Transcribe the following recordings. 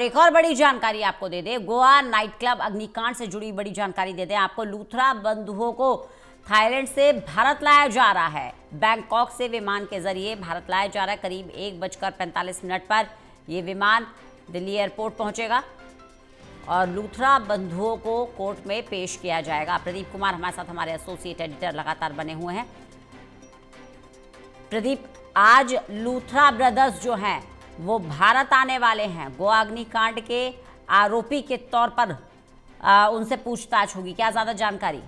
एक और बड़ी जानकारी आपको दे दें, गोवा नाइट क्लब अग्निकांड से जुड़ी बड़ी जानकारी दे दें आपको। लूथरा बंधुओं को थाईलैंड से भारत लाया जा रहा है। बैंकॉक से विमान के जरिए भारत लाया जा रहा है। करीब 1:45 पर यह विमान दिल्ली एयरपोर्ट पहुंचेगा और लूथरा बंधुओं को कोर्ट में पेश किया जाएगा। प्रदीप कुमार हमारे साथ, हमारे एसोसिएट एडिटर लगातार बने हुए हैं। प्रदीप, आज लूथरा ब्रदर्स जो हैं वो भारत आने वाले हैं। गोवा अग्निकांड के आरोपी के तौर पर उनसे पूछताछ होगी, क्या ज्यादा जानकारी?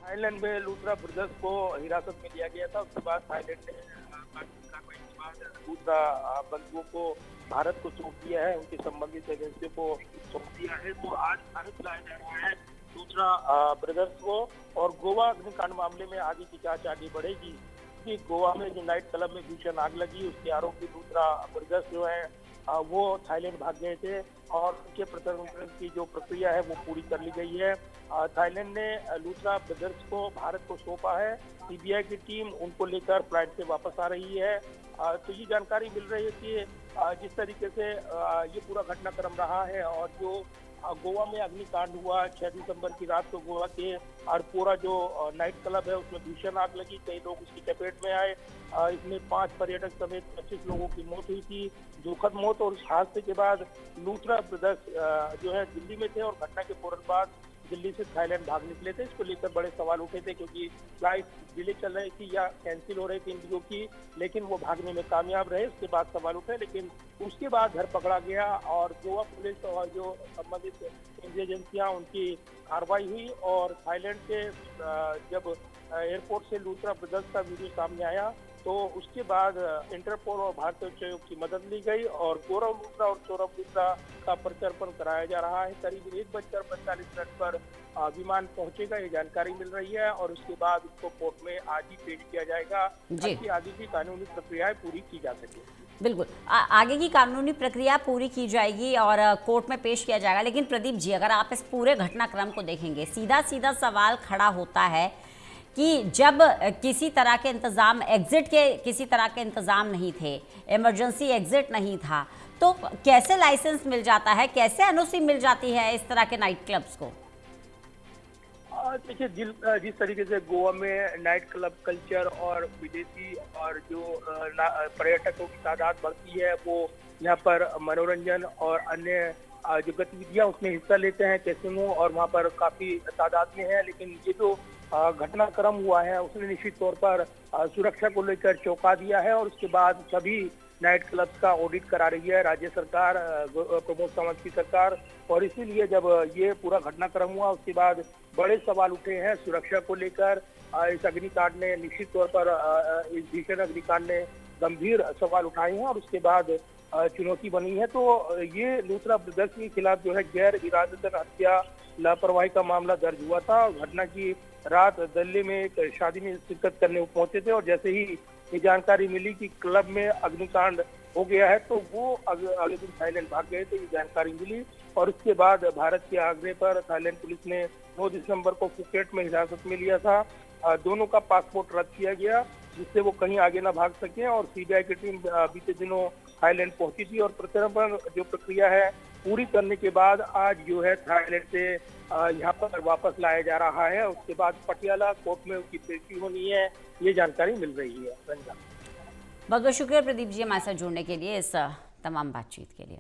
थाईलैंड में लूथरा ब्रदर्स को हिरासत में लिया गया था। उसके बाद थाईलैंड ने कार्रवाई के बाद लूथरा बंधुओं को भारत को सौंप दिया है, उनके संबंधित एजेंसियों को सौंप दिया है। तो आज भारत लाया जा रहा है लूथरा ब्रदर्स को और गोवा अग्निकांड मामले में आगे की जांच आगे बढ़ेगी। कि गोवा में जो नाइट क्लब में भीषण आग लगी, उसके आरोपी लूथरा ब्रदर्स जो है वो थाईलैंड भाग गए थे और उनके प्रत्यर्पण की जो प्रक्रिया है वो पूरी कर ली गई है। थाईलैंड ने लूथरा ब्रदर्स को भारत को सौंपा है। सीबीआई की टीम उनको लेकर फ्लाइट से वापस आ रही है। तो ये जानकारी मिल रही है कि जिस तरीके से ये पूरा घटनाक्रम रहा है और जो गोवा में अग्निकांड हुआ 6 दिसंबर की रात को गोवा के अरपोरा जो नाइट क्लब है उसमें भीषण आग लगी, कई लोग उसकी चपेट में आए। इसमें 5 पर्यटक समेत 25 लोगों की मौत हुई थी, दुखद मौत। और उस हादसे के बाद लूथरा ब्रदर्स जो है दिल्ली में थे और घटना के फौरन बाद दिल्ली से थाईलैंड भाग निकले थे। इसको लेकर बड़े सवाल उठे थे क्योंकि फ्लाइट डिले चल रही थी या कैंसिल हो रही थी इंडिगो की, लेकिन वो भागने में कामयाब रहे। उसके बाद सवाल उठे, लेकिन उसके बाद घर पकड़ा गया और गोवा पुलिस और जो संबंधित केंद्रीय एजेंसियां उनकी कार्रवाई हुई। और थाईलैंड के जब एयरपोर्ट से लूथरा ब्रदर्स का वीडियो सामने आया तो उसके बाद इंटरपोल और भारतीय उच्चायोग की मदद ली गई और गौरव लूथरा और सौरभ लूथरा का प्रत्यर्पण कराया जा रहा है। करीब 1:45 पर विमान पहुंचेगा, ये जानकारी मिल रही है। और उसके बाद उसको कोर्ट में आज ही पेश किया जाएगा ताकि आगे की कानूनी प्रक्रियाएं पूरी की जा सके। बिल्कुल, आगे की कानूनी प्रक्रिया पूरी की जाएगी और कोर्ट में पेश किया जाएगा। लेकिन प्रदीप जी, अगर आप इस पूरे घटनाक्रम को देखेंगे, सीधा सीधा सवाल खड़ा होता है कि जब किसी तरह के इंतज़ाम, एग्जिट के किसी तरह के इंतज़ाम नहीं थे, इमरजेंसी एग्जिट नहीं था, तो कैसे लाइसेंस मिल जाता है, कैसे एनओसी मिल जाती है इस तरह के नाइट क्लब्स को? देखिए, जिस तरीके से गोवा में नाइट क्लब कल्चर और विदेशी और जो पर्यटकों की तादाद बढ़ती है, वो यहाँ पर मनोरंजन और अन्य जो गतिविधियां उसमें हिस्सा लेते हैं, कैसीनो, और वहाँ पर काफी तादाद में है। लेकिन ये जो घटनाक्रम हुआ है उसने निश्चित तौर पर सुरक्षा को लेकर चौंका दिया है और उसके बाद सभी नाइट क्लब्स का ऑडिट करा रही है राज्य सरकार, प्रमोद सावंत की सरकार। और इसीलिए जब ये पूरा घटनाक्रम हुआ उसके बाद बड़े सवाल उठे हैं सुरक्षा को लेकर। इस अग्निकांड ने निश्चित तौर पर इस भीषण अग्निकांड ने गंभीर सवाल उठाए हैं और उसके बाद चुनौती बनी है। तो ये लूथरा ब्रदर्स के खिलाफ जो है गैर इरादतन हत्या, लापरवाही का मामला दर्ज हुआ था। घटना की रात दिल्ली में एक शादी में शिरकत करने पहुंचे थे और जैसे ही ये जानकारी मिली कि क्लब में अग्निकांड हो गया है तो वो अगले दिन थाईलैंड भाग गए थे, ये जानकारी मिली। और उसके बाद भारत के आग्रह पर थाईलैंड पुलिस ने 9 दिसंबर को फुकेट में हिरासत में लिया था। दोनों का पासपोर्ट रद्द किया गया जिससे वो कहीं आगे ना भाग सके। और सीबीआई की टीम बीते दिनों थाईलैंड पहुंची थी और प्रत्यर्पण जो प्रक्रिया है पूरी करने के बाद आज जो है थाईलैंड से यहाँ पर वापस लाया जा रहा है। उसके बाद पटियाला कोर्ट में उसकी पेशी होनी है, ये जानकारी मिल रही है। बहुत बहुत शुक्रिया प्रदीप जी हमारे साथ जुड़ने के लिए, इस तमाम बातचीत के लिए।